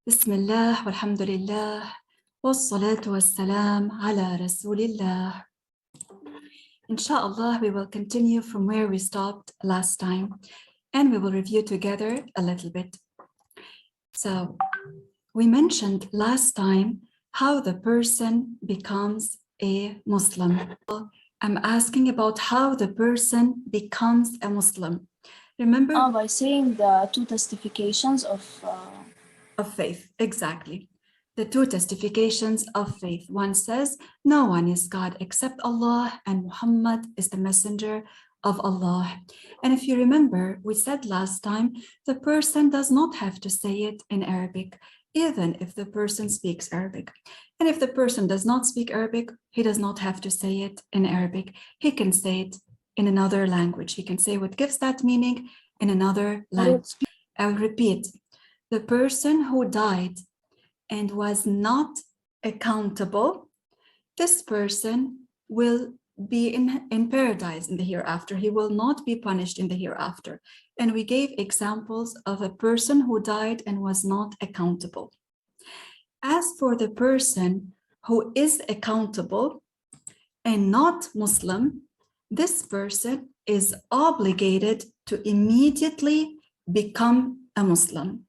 Bismillah, walhamdulillah, wassalatu wassalam ala rasulillah. Inshallah, we will continue from where we stopped last time, and we will review together a little bit. So, we mentioned last time how the person becomes a Muslim. I'm asking about how the person becomes a Muslim. Remember? By saying the two testifications of faith, exactly. The two testifications of faith. One says, no one is God except Allah, and Muhammad is the messenger of Allah. And if you remember, we said last time, the person does not have to say it in Arabic, even if the person speaks Arabic. And if the person does not speak Arabic, he does not have to say it in Arabic. He can say it in another language. He can say what gives that meaning in another language. I'll repeat. The person who died and was not accountable, this person will be in paradise in the hereafter. He will not be punished in the hereafter. And we gave examples of a person who died and was not accountable. As for the person who is accountable and not Muslim, this person is obligated to immediately become a Muslim.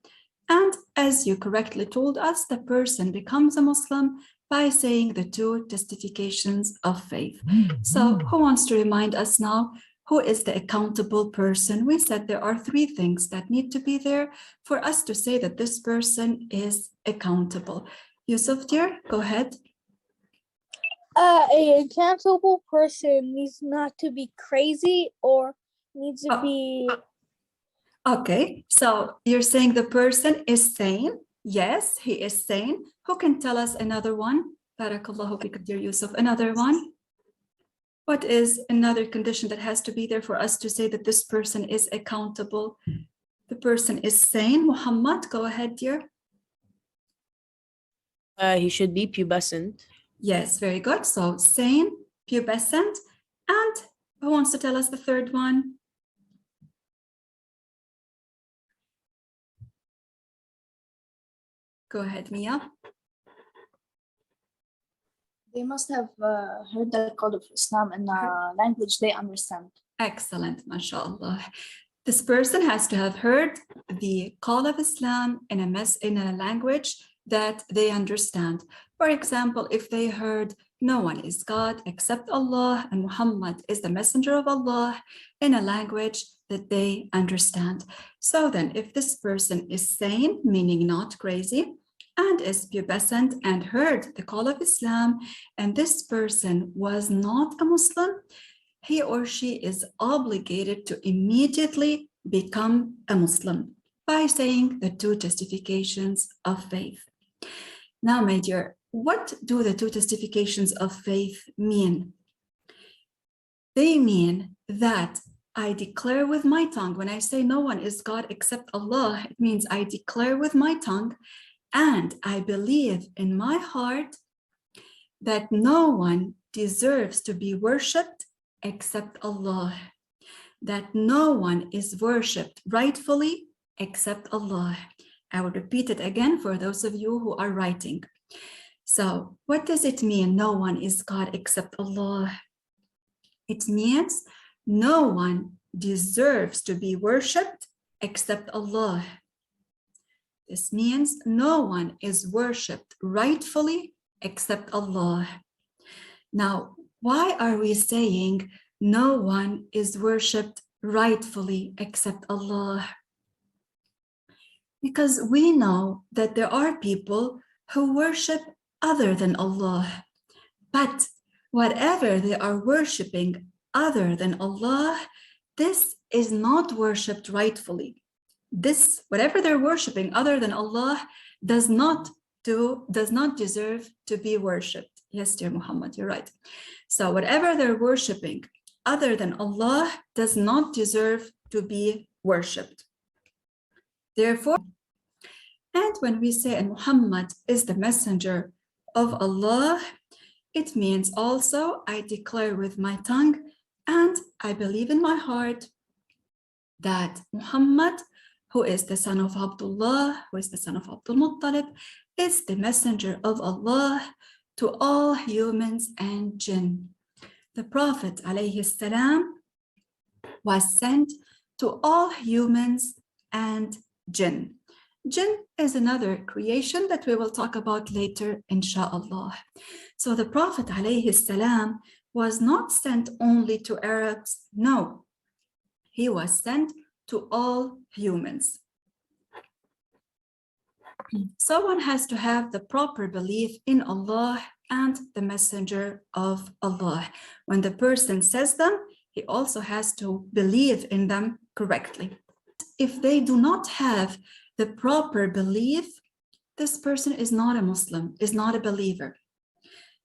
And as you correctly told us, the person becomes a Muslim by saying the two testifications of faith. So who wants to remind us now, who is the accountable person? We said there are three things that need to be there for us to say that this person is accountable. Yusuf, dear, go ahead. An accountable person needs not to be crazy or needs to be... Okay, so you're saying the person is sane. Yes, he is sane. Who can tell us another one? Barakallahu fik, dear Yusuf. Another one? What is another condition that has to be there for us to say that this person is accountable? The person is sane. Muhammad, go ahead, dear. He should be pubescent. Yes, very good. So sane, pubescent. And who wants to tell us the third one? Go ahead, Mia. They must have heard the call of Islam in a language they understand. Excellent, mashallah. This person has to have heard the call of Islam in a language that they understand. For example, if they heard no one is God except Allah and Muhammad is the messenger of Allah in a language that they understand. So then if this person is sane, meaning not crazy, and is pubescent and heard the call of Islam, and this person was not a Muslim, he or she is obligated to immediately become a Muslim by saying the two testifications of faith. Now, my dear, what do the two testifications of faith mean? They mean that I declare with my tongue, when I say no one is God except Allah, it means I declare with my tongue and I believe in my heart that no one deserves to be worshipped except Allah, that no one is worshipped rightfully except Allah. I will repeat it again for those of you who are writing. So what does it mean, no one is God except Allah? It means no one deserves to be worshipped except Allah. This means no one is worshipped rightfully except Allah. Now, why are we saying no one is worshipped rightfully except Allah? Because we know that there are people who worship other than Allah. But whatever they are worshiping other than Allah, this is not worshipped rightfully. This, whatever they're worshiping other than Allah, does not deserve to be worshipped. Yes, dear Muhammad, you're right. So whatever they're worshiping other than Allah does not deserve to be worshipped. Therefore, and when we say and Muhammad is the messenger of Allah, it means also I declare with my tongue and I believe in my heart that Muhammad, who is the son of Abdullah, who is the son of Abdul Muttalib, is the messenger of Allah to all humans and jinn. The Prophet ﷺ was sent to all humans and jinn. Jinn is another creation that we will talk about later, inshallah. So the Prophet ﷺ was not sent only to Arabs, no. He was sent to all humans. So one has to have the proper belief in Allah and the messenger of Allah. When the person says them, he also has to believe in them correctly. If they do not have the proper belief, this person is not a Muslim, is not a believer.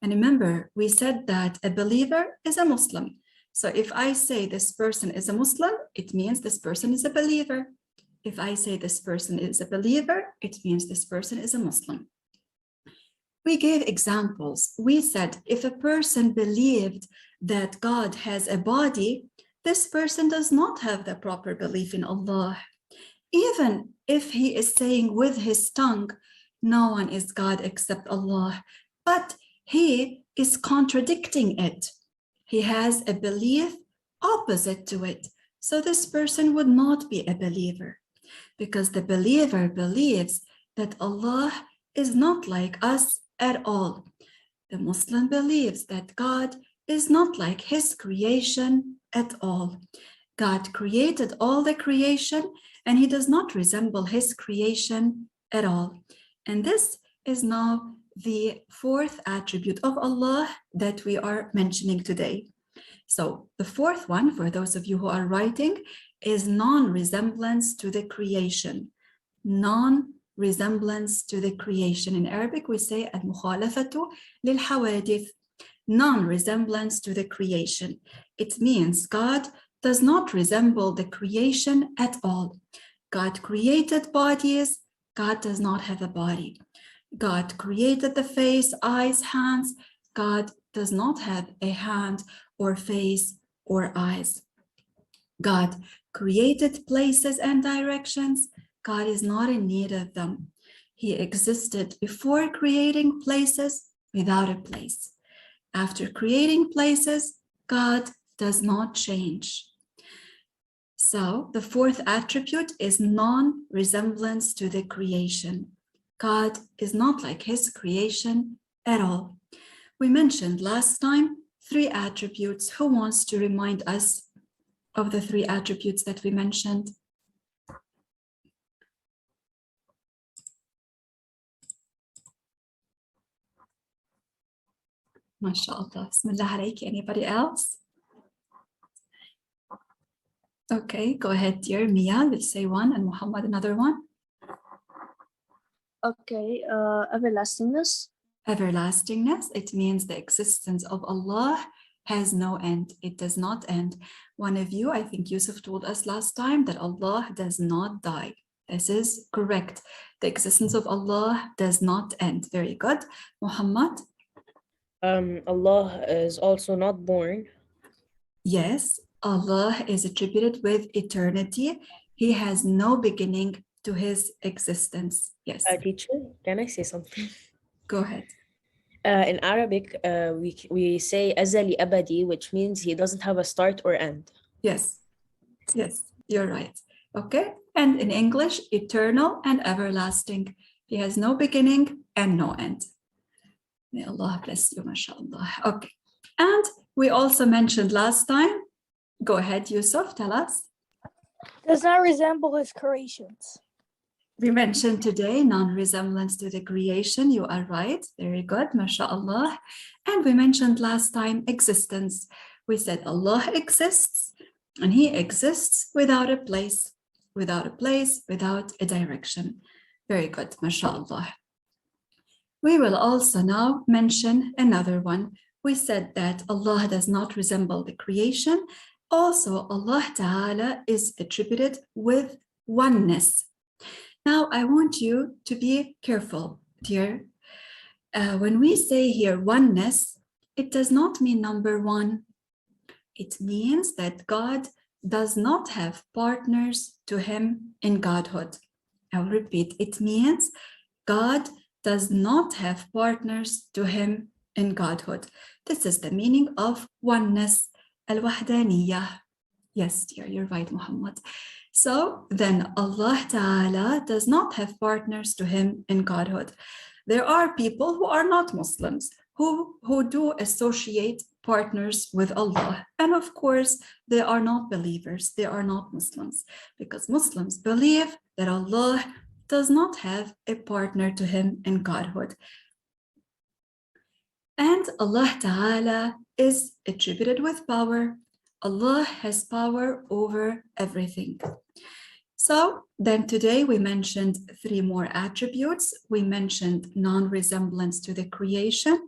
And remember, we said that a believer is a Muslim. So if I say this person is a Muslim, it means this person is a believer. If I say this person is a believer, it means this person is a Muslim. We gave examples. We said if a person believed that God has a body, this person does not have the proper belief in Allah. Even if he is saying with his tongue, no one is God except Allah, but he is contradicting it. He has a belief opposite to it. So this person would not be a believer, because the believer believes that Allah is not like us at all. The Muslim believes that God is not like his creation at all. God created all the creation, and he does not resemble his creation at all. And this is now the fourth attribute of Allah that we are mentioning today. So the fourth one, for those of you who are writing, is non-resemblance to the creation. Non-resemblance to the creation. In Arabic, we say al-mukhalafatu lil-hawadith. Non-resemblance to the creation. It means God does not resemble the creation at all. God created bodies. God does not have a body. God created the face, eyes, hands. God does not have a hand or face or eyes. God created places and directions. God is not in need of them. He existed before creating places without a place. After creating places, God does not change. So the fourth attribute is non-resemblance to the creation. God is not like his creation at all. We mentioned last time 3 attributes. Who wants to remind us of the 3 attributes that we mentioned? MashaAllah. Bismillah alayki. Anybody else? Okay, go ahead, dear. Mia will say one and Muhammad another one. Okay, everlastingness. Everlastingness, it means the existence of Allah has no end. It does not end. One of you, I think Yusuf told us last time that Allah does not die. This is correct. The existence of Allah does not end. Very good. Muhammad? Allah is also not born. Yes, Allah is attributed with eternity. He has no beginning to his existence. Yes, Teacher, can I say something? go ahead. In Arabic, we say azali abadi, which means he doesn't have a start or end. Yes, yes, you're right. Okay, and in English, eternal and everlasting. He has no beginning and no end. May Allah bless you, mashallah. Okay, and we also mentioned last time, go ahead, Yusuf, tell us. Does not resemble his creations. We mentioned today non-resemblance to the creation. You are right. Very good, mashallah. And we mentioned last time existence. We said Allah exists, and he exists without a place, without a direction. Very good, mashallah. We will also now mention another one. We said that Allah does not resemble the creation. Also, Allah Ta'ala is attributed with oneness. Now, I want you to be careful, dear. When we say here oneness, it does not mean number one. It means that God does not have partners to him in godhood. I'll repeat, it means God does not have partners to him in godhood. This is the meaning of oneness, al-wahdaniyah. Yes, dear, you're right, Muhammad. So then Allah Ta'ala does not have partners to him in godhood. There are people who are not Muslims who do associate partners with Allah. And of course, they are not believers. They are not Muslims, because Muslims believe that Allah does not have a partner to him in godhood. And Allah Ta'ala is attributed with power. Allah has power over everything. So then today we mentioned 3 more attributes. We mentioned non-resemblance to the creation.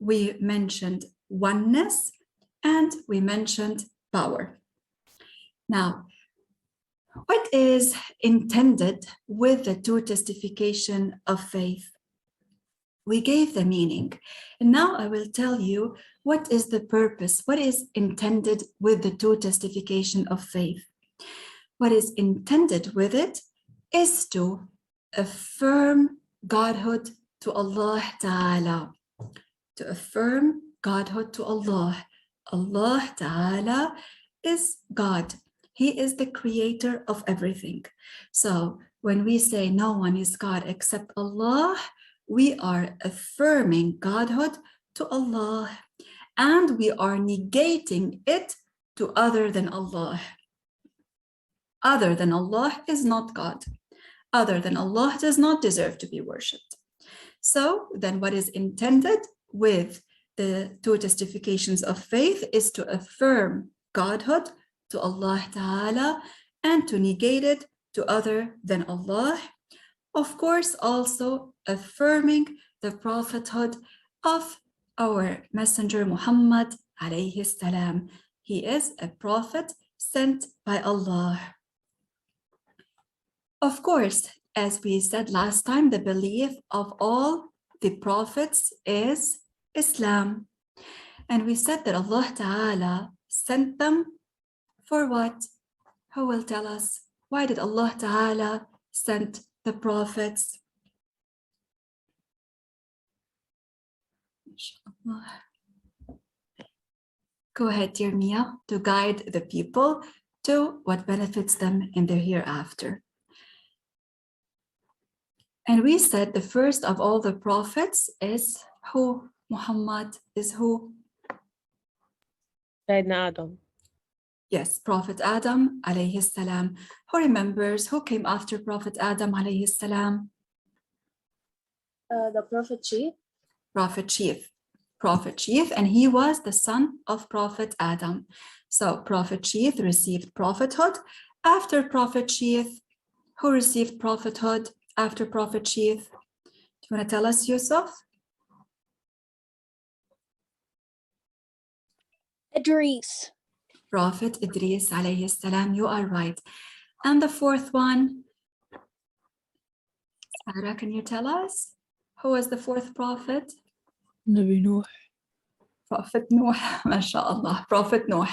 We mentioned oneness, and we mentioned power. Now, what is intended with the 2 testification of faith? We gave the meaning, and now I will tell you what is the purpose, what is intended with the 2 testification of faith. What is intended with it is to affirm godhood to Allah Ta'ala, to affirm godhood to Allah. Allah Ta'ala is God. He is the creator of everything. So when we say no one is God except Allah, we are affirming godhood to Allah, and we are negating it to other than Allah. Other than Allah is not God. Other than Allah does not deserve to be worshipped. So then what is intended with the 2 testifications of faith is to affirm godhood to Allah Ta'ala and to negate it to other than Allah. Of course, also affirming the prophethood of our messenger Muhammad alayhi salam. He is a prophet sent by Allah. Of course, as we said last time, the belief of all the prophets is Islam. And we said that Allah Ta'ala sent them for what? Who will tell us? Why did Allah Ta'ala send the prophets? Go ahead, dear Mia, to guide the people to what benefits them in their hereafter. And we said the first of all the prophets is who? Muhammad is who? Sayyidina Adam. Yes, Prophet Adam alayhi salam. Who remembers who came after Prophet Adam alayhi salam? The Prophet Chief. Prophet Chief. Prophet Chief, and he was the son of Prophet Adam. So Prophet Chief received prophethood. After Prophet Chief, who received prophethood after Prophet Chief? Do you want to tell us, Yusuf? Idris. Prophet Idris alayhi salam, you are right. And the fourth one, Sarah, can you tell us? Who was the fourth prophet? Nabi Nuh. Prophet Nuh, mashallah, Prophet Nuh.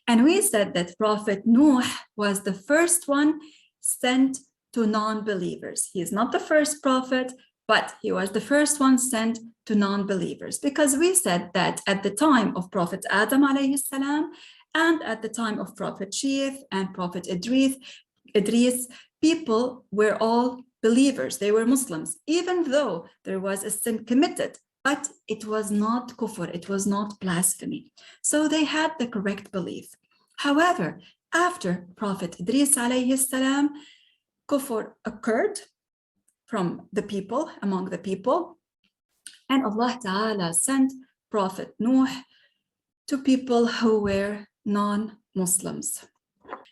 And we said that Prophet Nuh was the first one sent to non-believers. He is not the first prophet, but he was the first one sent to non-believers, because we said that at the time of Prophet Adam alayhi salam, and at the time of Prophet Chief and Prophet Idris, people were all believers. They were Muslims, even though there was a sin committed, but it was not kufr, it was not blasphemy. So they had the correct belief. However, after Prophet Idris alayhi salam, kufr occurred from the people, among the people, and Allah Ta'ala sent Prophet Nuh to people who were non-Muslims.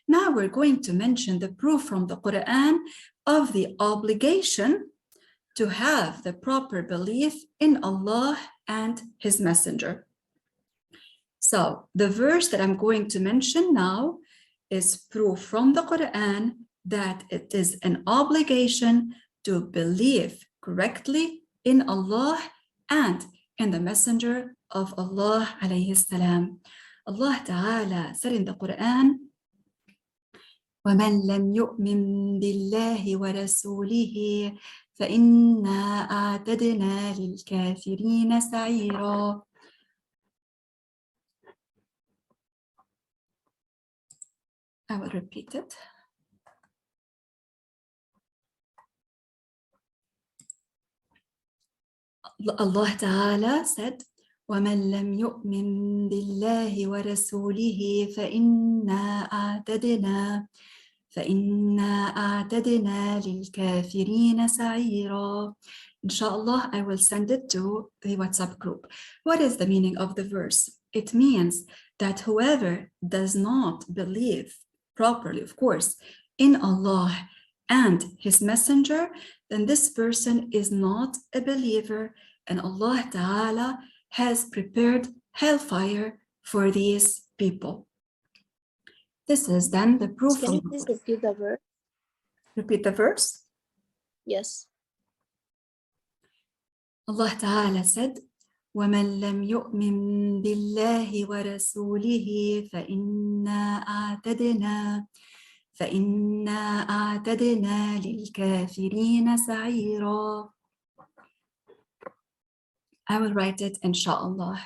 Now we're going to mention the proof from the Quran of the obligation to have the proper belief in Allah and His Messenger. So the verse that I'm going to mention now is proof from the Quran that it is an obligation to believe correctly in Allah and in the Messenger of Allah alayhi salam. Allah Ta'ala said in the Quran, وَمَنْ لَمْ يُؤْمِنْ بِاللَّهِ وَرَسُولِهِ فَإِنَّا أَعْتَدْنَا لِلْكَافِرِينَ سَعِيرًا. I will repeat it. Allah Ta'ala said, وَمَنْ لَمْ يُؤْمِنْ بِاللَّهِ وَرَسُولِهِ فَإِنَّا أَعْتَدْنَا لِلْكَافِرِينَ سَعِيرًا. Inshallah, I will send it to the WhatsApp group. What is the meaning of the verse? It means that whoever does not believe properly, of course, in Allah and His Messenger, then this person is not a believer, and Allah Ta'ala has prepared hellfire for these people. This is then the proof. Can you please repeat the verse? Repeat the verse. Yes. Allah Ta'ala said, وَمَنْ لَمْ يُؤْمِنْ بِاللَّهِ وَرَسُولِهِ فَإِنَّا أَعْتَدْنَا لِلْكَافِرِينَ سَعِيرًا. I will write it, inshallah.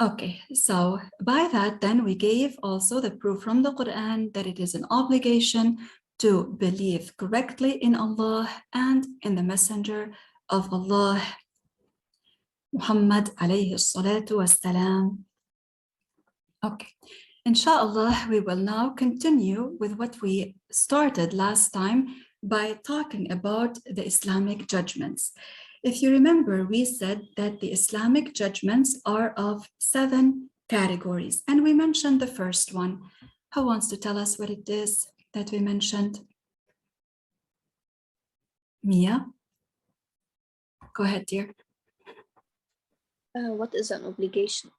Okay, so by that, then we gave also the proof from the Quran that it is an obligation to believe correctly in Allah and in the Messenger of Allah, Muhammad alayhi salatu wassalam. Okay, inshallah, we will now continue with what we started last time by talking about the Islamic judgments. If you remember, we said that the Islamic judgments are of 7 categories, and we mentioned the first one. Who wants to tell us what it is that we mentioned? Mia? Go ahead, dear. What is an obligation?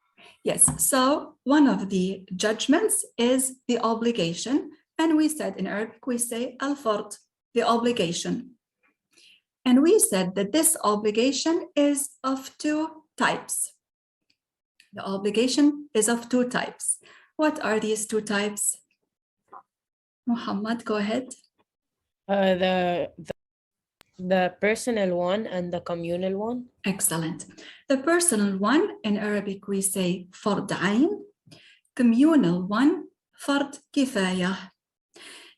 Yes, so one of the judgments is the obligation, and we said in Arabic, we say al-fard, the obligation. And we said that this obligation is of 2 types. The obligation is of 2 types. What are these 2 types? Muhammad, go ahead. The personal one and the communal one. Excellent. The personal one, in Arabic, we say fard ayn. Communal one, fard kifayah.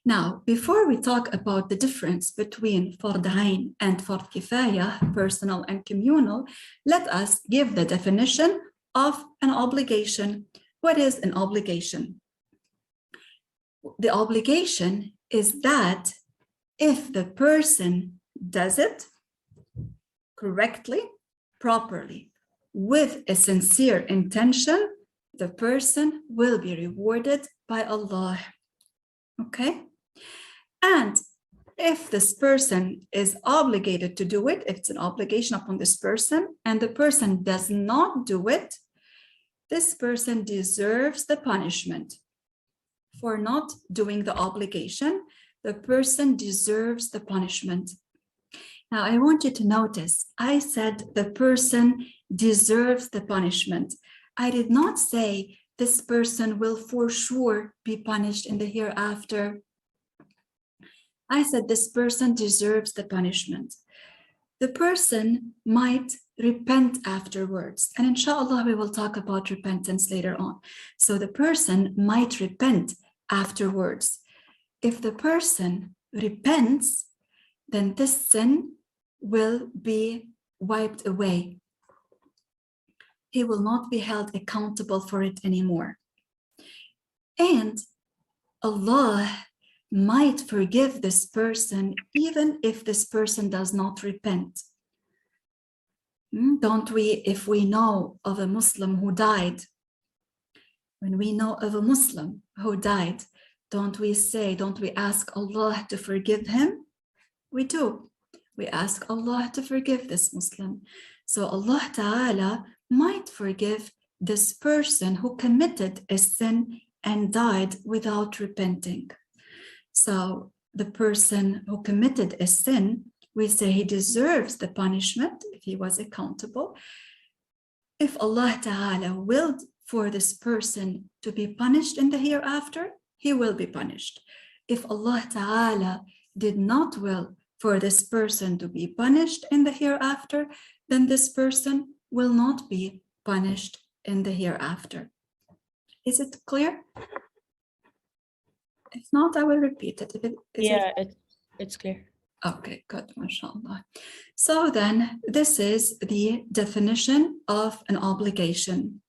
Now, before we talk about the difference between fard ayn and fard kifayah, personal and communal, let us give the definition of an obligation. What is an obligation? The obligation is that if the person does it correctly, properly, with a sincere intention, the person will be rewarded by Allah. Okay? And if this person is obligated to do it, if it's an obligation upon this person, and the person does not do it, this person deserves the punishment for not doing the obligation. The person deserves the punishment. Now, I want you to notice, I said the person deserves the punishment. I did not say this person will for sure be punished in the hereafter. I said this person deserves the punishment. The person might repent afterwards. And inshallah, we will talk about repentance later on. So the person might repent afterwards. If the person repents, then this sin will be wiped away. He will not be held accountable for it anymore. And Allah might forgive this person even if this person does not repent. Don't we, if we know of a Muslim who died, when we know of a Muslim who died, don't we ask Allah to forgive him? We do. We ask Allah to forgive this Muslim. So Allah Ta'ala might forgive this person who committed a sin and died without repenting. So the person who committed a sin, we say he deserves the punishment if he was accountable. If Allah Ta'ala willed for this person to be punished in the hereafter, he will be punished. If Allah Ta'ala did not will for this person to be punished in the hereafter, then this person will not be punished in the hereafter. Is it clear? If not, I will repeat it. It's clear. Okay, good, mashallah. So then, this is the definition of an obligation.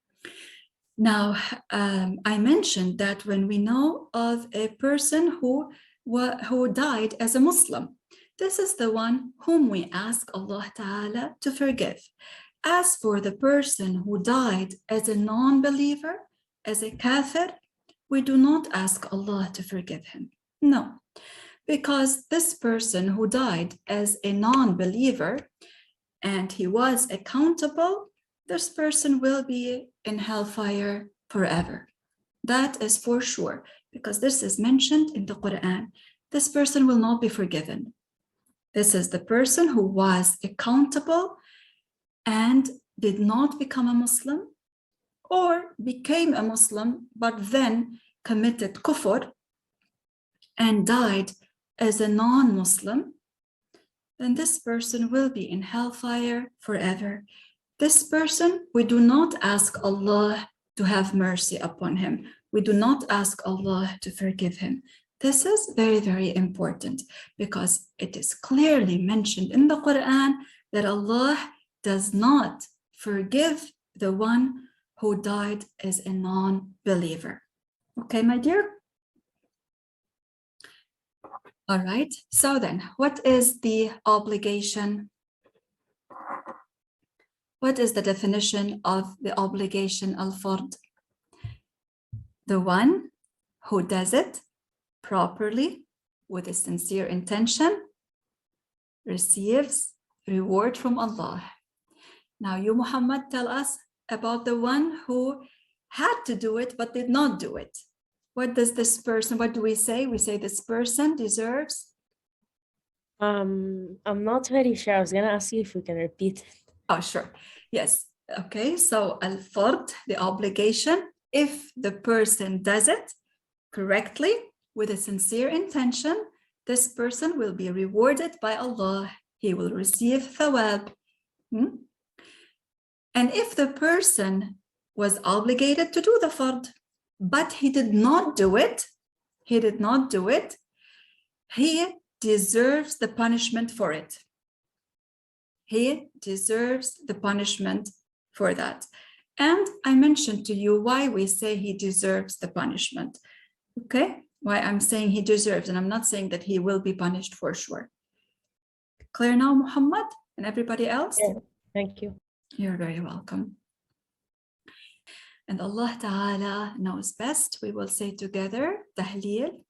Now, I mentioned that when we know of a person who died as a Muslim, this is the one whom we ask Allah Ta'ala to forgive. As for the person who died as a non-believer, as a kafir, we do not ask Allah to forgive him. No, because this person who died as a non-believer and he was accountable, this person will be in hellfire forever. That is for sure, because this is mentioned in the Quran. This person will not be forgiven. This is the person who was accountable and did not become a Muslim, or became a Muslim but then committed kufr and died as a non-Muslim, then this person will be in hellfire forever. This person, we do not ask Allah to have mercy upon him. We do not ask Allah to forgive him. This is very, very important because it is clearly mentioned in the Quran that Allah does not forgive the one who died as a non-believer. Okay, my dear? All right, so then, what is the obligation? What is the definition of the obligation al-fard? The one who does it properly with a sincere intention receives reward from Allah. Now you, Muhammad, tell us about the one who had to do it but did not do it. What does this person, what do we say? We say this person deserves. I'm not very sure. I was gonna ask you if you can repeat it. Oh, sure. Yes. Okay. So al-fard, the obligation, if the person does it correctly with a sincere intention, this person will be rewarded by Allah. He will receive thawab. And if the person was obligated to do the fard, but he did not do it, he deserves the punishment for it. He deserves the punishment for that. And I mentioned to you why we say he deserves the punishment. Okay? Why I'm saying he deserves, and I'm not saying that he will be punished for sure. Clear now, Muhammad, and everybody else? Yeah, thank you. You're very welcome. And Allah Ta'ala knows best. We will say together, Tahleel.